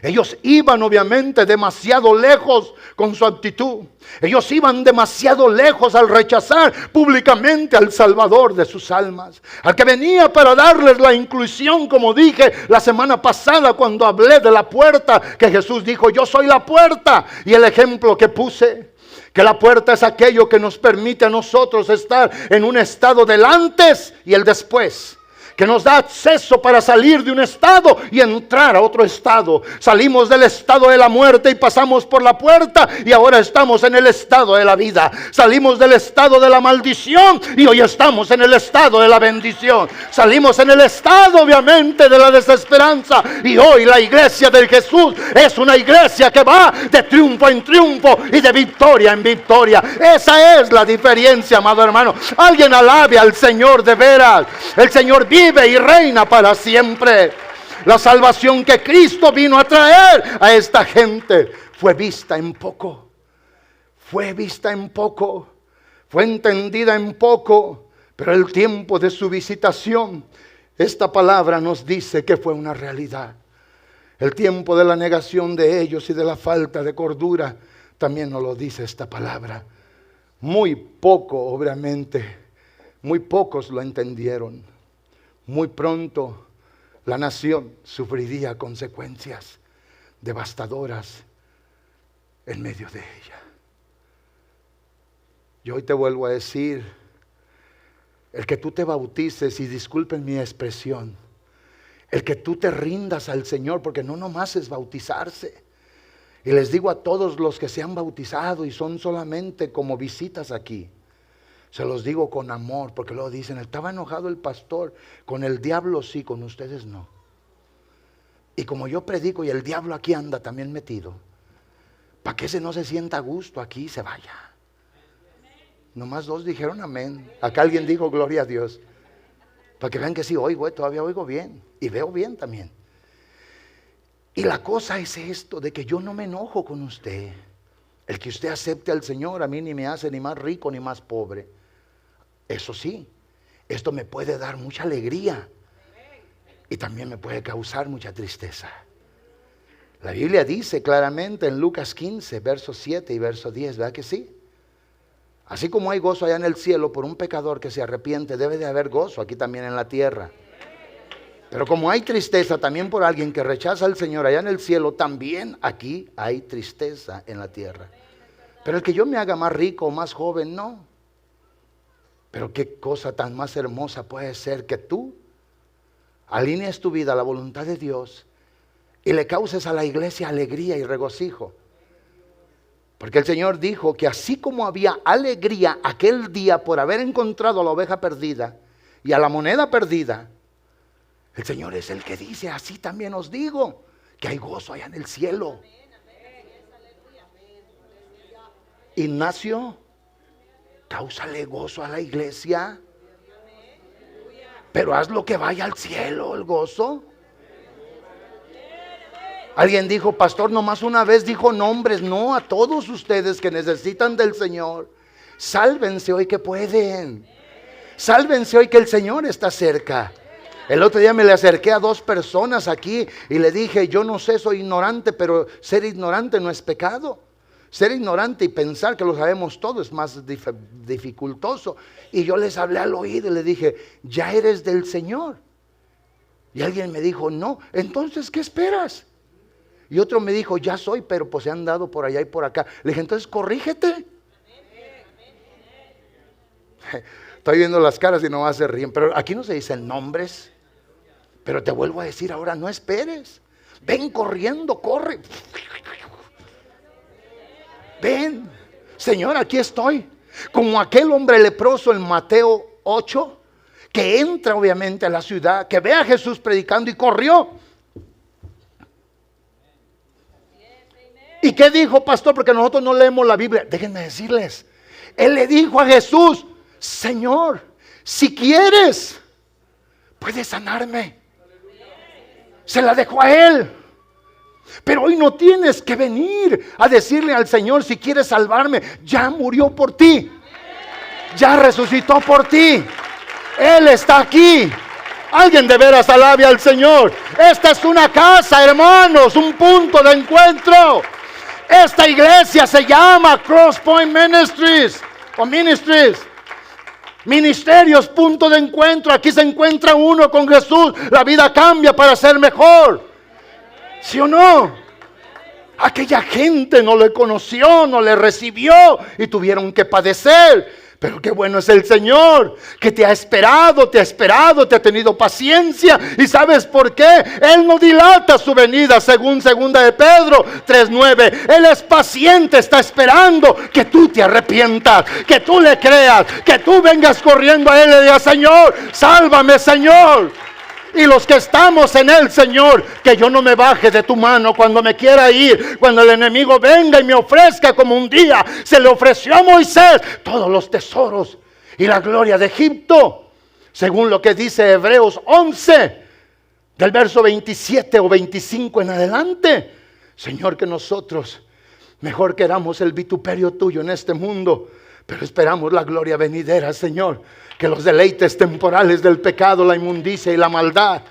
Speaker 1: Ellos iban obviamente demasiado lejos con su actitud. Ellos iban demasiado lejos al rechazar públicamente al Salvador de sus almas, al que venía para darles la inclusión, como dije la semana pasada cuando hablé de la puerta, que Jesús dijo: yo soy la puerta. Y el ejemplo que puse, que la puerta es aquello que nos permite a nosotros estar en un estado del antes y el después, que nos da acceso para salir de un estado y entrar a otro estado. Salimos del estado de la muerte y pasamos por la puerta, y ahora estamos en el estado de la vida. Salimos del estado de la maldición y hoy estamos en el estado de la bendición. Salimos en el estado obviamente de la desesperanza, y hoy la iglesia del Jesús es una iglesia que va de triunfo en triunfo y de victoria en victoria. Esa es la diferencia, amado hermano. Alguien alabe al Señor de veras. El Señor vive y reina para siempre. La salvación que Cristo vino a traer a esta gente fue vista en poco. Fue vista en poco. Fue entendida en poco. Pero el tiempo de su visitación, esta palabra nos dice que fue una realidad. El tiempo de la negación de ellos y de la falta de cordura también nos lo dice esta palabra. Muy poco, obviamente, muy pocos lo entendieron. Muy pronto la nación sufriría consecuencias devastadoras en medio de ella. Yo hoy te vuelvo a decir, el que tú te bautices, y disculpen mi expresión, el que tú te rindas al Señor, porque no nomás es bautizarse. Y les digo a todos los que se han bautizado y son solamente como visitas aquí, se los digo con amor, porque luego dicen: estaba enojado el pastor. Con el diablo sí, con ustedes no. Y como yo predico y el diablo aquí anda también metido, para que ese no se sienta a gusto aquí, se vaya. Nomás dos dijeron amén. Acá alguien dijo gloria a Dios. Para que vean que sí oigo, todavía oigo bien. Y veo bien también. Y la cosa es esto, de que yo no me enojo con usted. El que usted acepte al Señor a mí ni me hace ni más rico ni más pobre. Eso sí, esto me puede dar mucha alegría. y también me puede causar mucha tristeza. La Biblia dice claramente en Lucas 15, versos 7 y verso 10, ¿verdad que sí? Así como hay gozo allá en el cielo por un pecador que se arrepiente, debe de haber gozo aquí también en la tierra. Pero como hay tristeza también por alguien que rechaza al Señor allá en el cielo, también aquí hay tristeza en la tierra. Pero el que yo me haga más rico o más joven, no. Pero qué cosa tan más hermosa puede ser que tú alinees tu vida a la voluntad de Dios y le causes a la iglesia alegría y regocijo. Porque el Señor dijo que así como había alegría aquel día por haber encontrado a la oveja perdida y a la moneda perdida, el Señor es el que dice, así también os digo, que hay gozo allá en el cielo. Ignacio, cáusale gozo a la iglesia, pero haz lo que vaya al cielo, el gozo. Alguien dijo, pastor, nomás una vez dijo nombres. No, a todos ustedes que necesitan del Señor, sálvense hoy que pueden. Sálvense hoy que el Señor está cerca. El otro día me le acerqué a 2 personas aquí y le dije, yo no sé, soy ignorante, pero ser ignorante no es pecado. Ser ignorante y pensar que lo sabemos todo es más dificultoso. Y yo les hablé al oído y le dije, ya eres del Señor. Y alguien me dijo, no, entonces ¿qué esperas? Y otro me dijo, ya soy, pero pues he andado por allá y por acá. Le dije, entonces corrígete. Estoy viendo las caras y no se ríen, pero aquí no se dicen nombres. Pero te vuelvo a decir ahora, no esperes. Ven corriendo, corre. Ven, Señor, aquí estoy. Como aquel hombre leproso en Mateo 8, que entra obviamente a la ciudad, que ve a Jesús predicando y corrió. ¿Y qué dijo, pastor? Porque nosotros no leemos la Biblia. Déjenme decirles, él le dijo a Jesús, Señor, si quieres, puedes sanarme. Se la dejó a él. Pero hoy no tienes que venir a decirle al Señor, si quieres salvarme, ya murió por ti. Ya resucitó por ti. Él está aquí. Alguien de veras alabe al Señor. Esta es una casa, hermanos, un punto de encuentro. Esta iglesia se llama Cross Point Ministries o Ministries. Ministerios, punto de encuentro. Aquí se encuentra uno con Jesús. La vida cambia para ser mejor. ¿Sí o no? Aquella gente no le conoció, no le recibió y tuvieron que padecer. Pero qué bueno es el Señor, que te ha esperado, te ha tenido paciencia. ¿Y sabes por qué? Él no dilata su venida, según 2 de Pedro 3:9. Él es paciente, está esperando que tú te arrepientas, que tú le creas, que tú vengas corriendo a Él y le digas, Señor, sálvame, Señor. Y los que estamos en el Señor, que yo no me baje de tu mano cuando me quiera ir, cuando el enemigo venga y me ofrezca como un día se le ofreció a Moisés todos los tesoros y la gloria de Egipto, según lo que dice Hebreos 11, del verso 27 o 25 en adelante. Señor, que nosotros mejor queramos el vituperio tuyo en este mundo, pero esperamos la gloria venidera, Señor. Que los deleites temporales del pecado, la inmundicia y la maldad,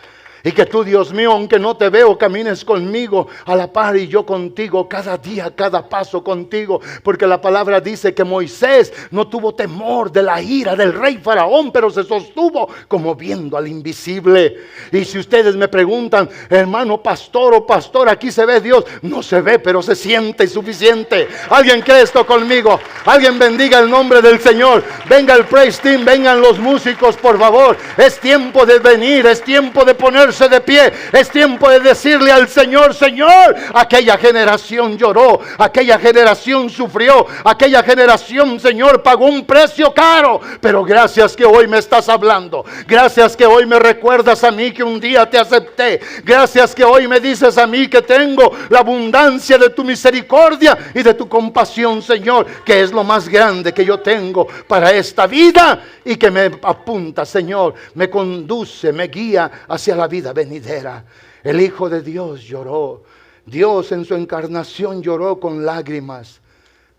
Speaker 1: y que tú, Dios mío, aunque no te veo, camines conmigo a la par y yo contigo, cada día, cada paso contigo. Porque la palabra dice que Moisés no tuvo temor de la ira del rey Faraón, pero se sostuvo como viendo al invisible. Y si ustedes me preguntan, hermano pastor o pastor, aquí se ve Dios, no se ve, pero se siente suficiente. ¿Alguien cree esto conmigo? Alguien bendiga el nombre del Señor. Venga el praise team, vengan los músicos, por favor. Es tiempo de venir, es tiempo de poner de pie, es tiempo de decirle al Señor, Señor, aquella generación lloró, aquella generación sufrió, aquella generación, Señor, pagó un precio caro, pero gracias que hoy me estás hablando, gracias que hoy me recuerdas a mí que un día te acepté, gracias que hoy me dices a mí que tengo la abundancia de tu misericordia y de tu compasión, Señor, que es lo más grande que yo tengo para esta vida y que me apunta, Señor, me conduce, me guía hacia la vida venidera. El Hijo de Dios lloró. Dios en su encarnación lloró con lágrimas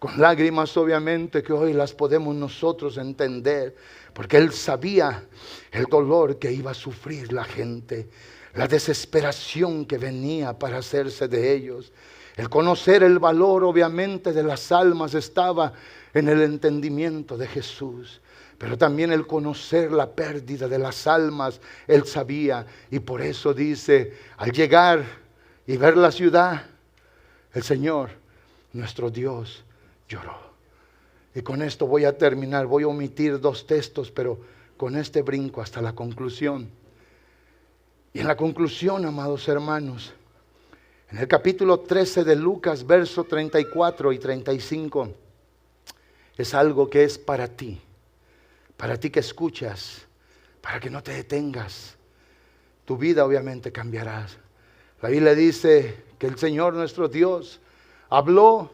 Speaker 1: obviamente que hoy las podemos nosotros entender, porque Él sabía el dolor que iba a sufrir la gente, la desesperación que venía para hacerse de ellos. El conocer el valor, obviamente, de las almas estaba en el entendimiento de Jesús. Pero también el conocer la pérdida de las almas, Él sabía. Y por eso dice, al llegar y ver la ciudad, el Señor, nuestro Dios, lloró. Y con esto voy a terminar. Voy a omitir 2 textos, pero con este brinco hasta la conclusión. Y en la conclusión, amados hermanos, en el capítulo 13 de Lucas, versos 34 y 35, es algo que es para ti que escuchas, para que no te detengas. Tu vida obviamente cambiará. La Biblia dice que el Señor nuestro Dios habló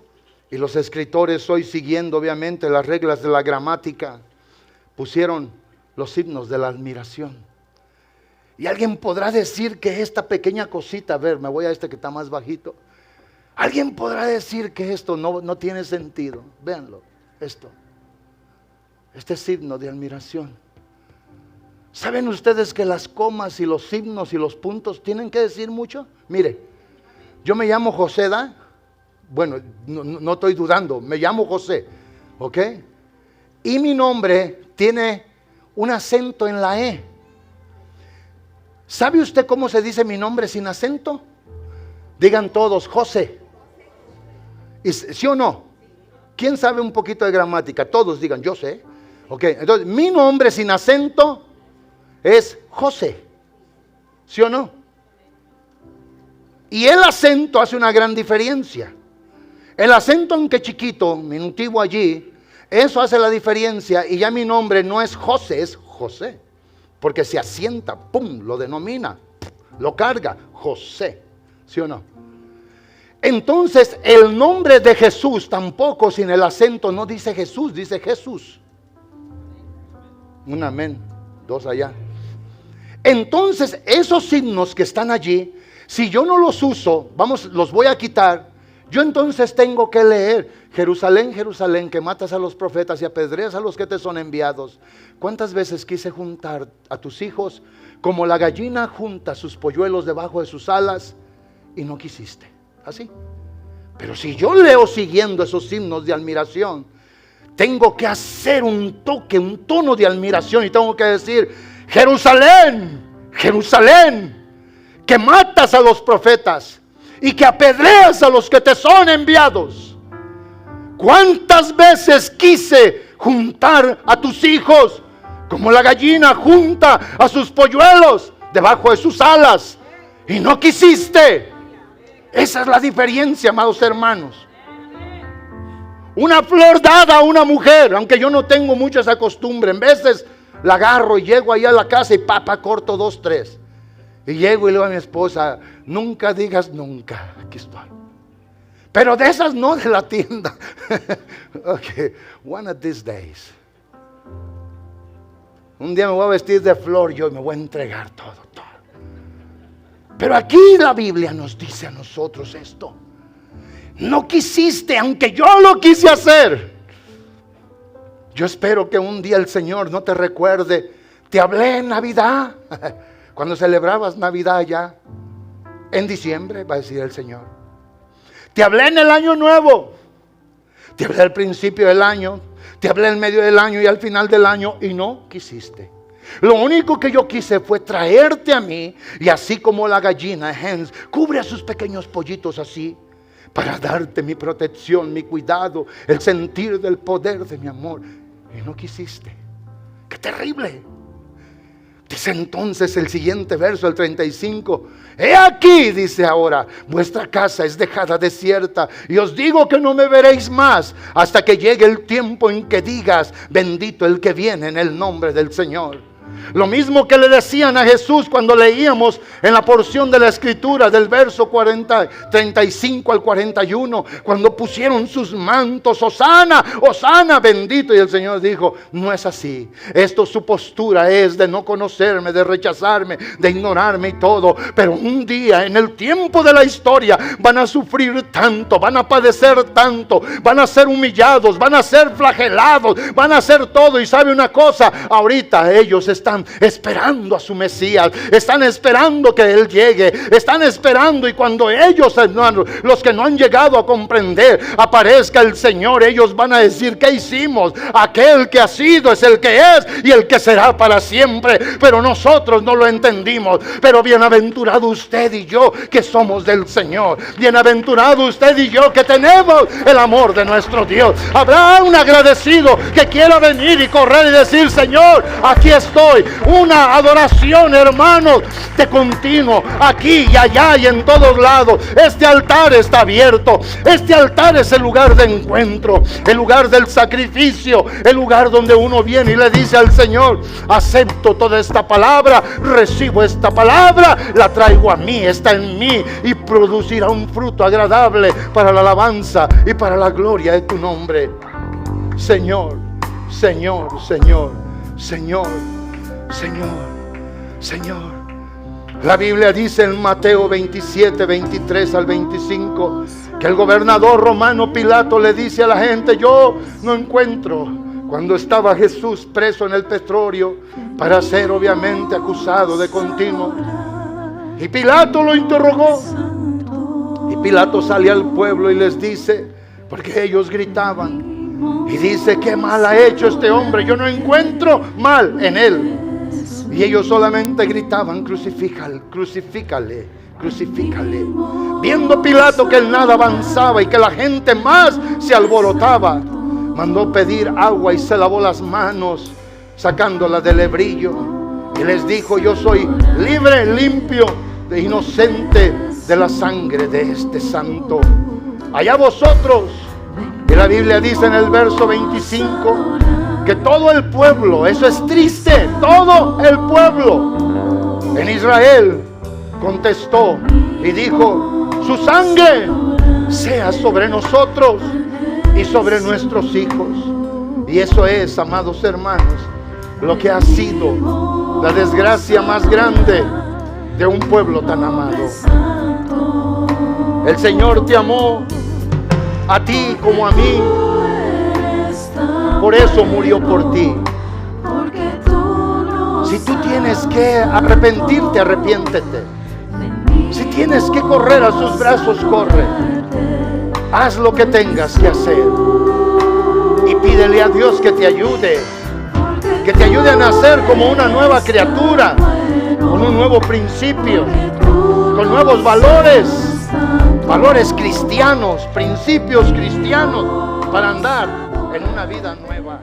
Speaker 1: y los escritores, hoy siguiendo obviamente las reglas de la gramática, pusieron los signos de la admiración. Y alguien podrá decir que esta pequeña cosita, a ver, me voy a este que está más bajito. Alguien podrá decir que esto no tiene sentido. Véanlo, este signo de admiración. ¿Saben ustedes que las comas y los signos y los puntos tienen que decir mucho? Mire, yo me llamo José, ¿da? Bueno, no estoy dudando, me llamo José, ¿ok? Y mi nombre tiene un acento en la E. ¿Sabe usted cómo se dice mi nombre sin acento? Digan todos, José. ¿Sí o no? ¿Quién sabe un poquito de gramática? Todos digan, yo sé. Ok, entonces mi nombre sin acento es José. ¿Sí o no? Y el acento hace una gran diferencia. El acento, aunque chiquito, minutivo allí, eso hace la diferencia. Y ya mi nombre no es José, es José. Porque se asienta, pum, lo denomina, lo carga, José. ¿Sí o no? Entonces el nombre de Jesús tampoco sin el acento no dice Jesús, dice Jesús. Un amén, 2 allá. Entonces esos signos que están allí, si yo no los uso, los voy a quitar. Yo entonces tengo que leer, Jerusalén, Jerusalén, que matas a los profetas y apedreas a los que te son enviados. ¿Cuántas veces quise juntar a tus hijos como la gallina junta sus polluelos debajo de sus alas y no quisiste? Así. Pero si yo leo siguiendo esos signos de admiración, tengo que hacer un toque, un tono de admiración y tengo que decir, Jerusalén, Jerusalén, que matas a los profetas y que apedreas a los que te son enviados. ¿Cuántas veces quise juntar a tus hijos como la gallina junta a sus polluelos debajo de sus alas y no quisiste? Esa es la diferencia, amados hermanos. Una flor dada a una mujer, aunque yo no tengo mucho esa costumbre, en veces la agarro y llego ahí a la casa y corto 2, 3. Y llego y le digo a mi esposa, nunca digas nunca, aquí estoy. Pero de esas no de la tienda. Ok, one of these days. Un día me voy a vestir de flor yo y me voy a entregar todo. Pero aquí la Biblia nos dice a nosotros esto. No quisiste, aunque yo lo quise hacer. Yo espero que un día el Señor no te recuerde. Te hablé en Navidad. Cuando celebrabas Navidad ya. En diciembre, va a decir el Señor. Te hablé en el año nuevo. Te hablé al principio del año. Te hablé en medio del año y al final del año. Y no quisiste. Lo único que yo quise fue traerte a mí. Y así como la gallina, hens, cubre a sus pequeños pollitos así. Para darte mi protección, mi cuidado, el sentir del poder de mi amor. Y no quisiste. ¡Qué terrible! Dice entonces el siguiente verso, el 35. He aquí, dice ahora, vuestra casa es dejada desierta. Y os digo que no me veréis más hasta que llegue el tiempo en que digas, bendito el que viene en el nombre del Señor. Lo mismo que le decían a Jesús cuando leíamos en la porción de la escritura del verso 35 al 41, cuando pusieron sus mantos, Hosana, Hosana, bendito. Y el Señor dijo, no es así. Su postura es de no conocerme, de rechazarme, de ignorarme y todo. Pero un día en el tiempo de la historia van a sufrir tanto, van a padecer tanto, van a ser humillados, van a ser flagelados, van a hacer todo. Y sabe una cosa, ahorita ellos están esperando a su Mesías, están esperando que Él llegue, están esperando, y cuando ellos, hermanos, los que no han llegado a comprender, aparezca el Señor, ellos van a decir: ¿qué hicimos? Aquel que ha sido es el que es y el que será para siempre, pero nosotros no lo entendimos. Pero bienaventurado usted y yo que somos del Señor, bienaventurado usted y yo que tenemos el amor de nuestro Dios. Habrá un agradecido que quiera venir y correr y decir: Señor, aquí estoy. Una adoración, hermanos, de continuo, aquí y allá y en todos lados. Este altar está abierto. Este altar es el lugar de encuentro, el lugar del sacrificio, el lugar donde uno viene y le dice al Señor: acepto toda esta palabra, recibo esta palabra, la traigo a mí, está en mí y producirá un fruto agradable para la alabanza y para la gloria de tu nombre. Señor, Señor, Señor, Señor, Señor, Señor. La Biblia dice en Mateo 27, 23 al 25, que el gobernador romano Pilato le dice a la gente: yo no encuentro, cuando estaba Jesús preso en el Pretorio para ser obviamente acusado de continuo. Y Pilato lo interrogó. Y Pilato sale al pueblo y les dice, porque ellos gritaban, y dice: ¿qué mal ha hecho este hombre? Yo no encuentro mal en él. Y ellos solamente gritaban: crucifícale, crucifícale, crucifícale. Viendo Pilato que el nada avanzaba y que la gente más se alborotaba, mandó pedir agua y se lavó las manos, sacándola del lebrillo, y les dijo: yo soy libre, limpio, de inocente de la sangre de este santo. Allá vosotros. Y la Biblia dice en el verso 25 que todo el pueblo, eso es triste, todo el pueblo en Israel contestó y dijo: su sangre sea sobre nosotros y sobre nuestros hijos. Y eso es, amados hermanos, lo que ha sido la desgracia más grande de un pueblo tan amado. El Señor te amó a ti como a mí, por eso murió por ti. Si tú tienes que arrepentirte, arrepiéntete. Si tienes que correr a sus brazos, corre. Haz lo que tengas que hacer y pídele a Dios que te ayude a nacer como una nueva criatura, con un nuevo principio, con nuevos valores cristianos, principios cristianos, para andar en una vida nueva.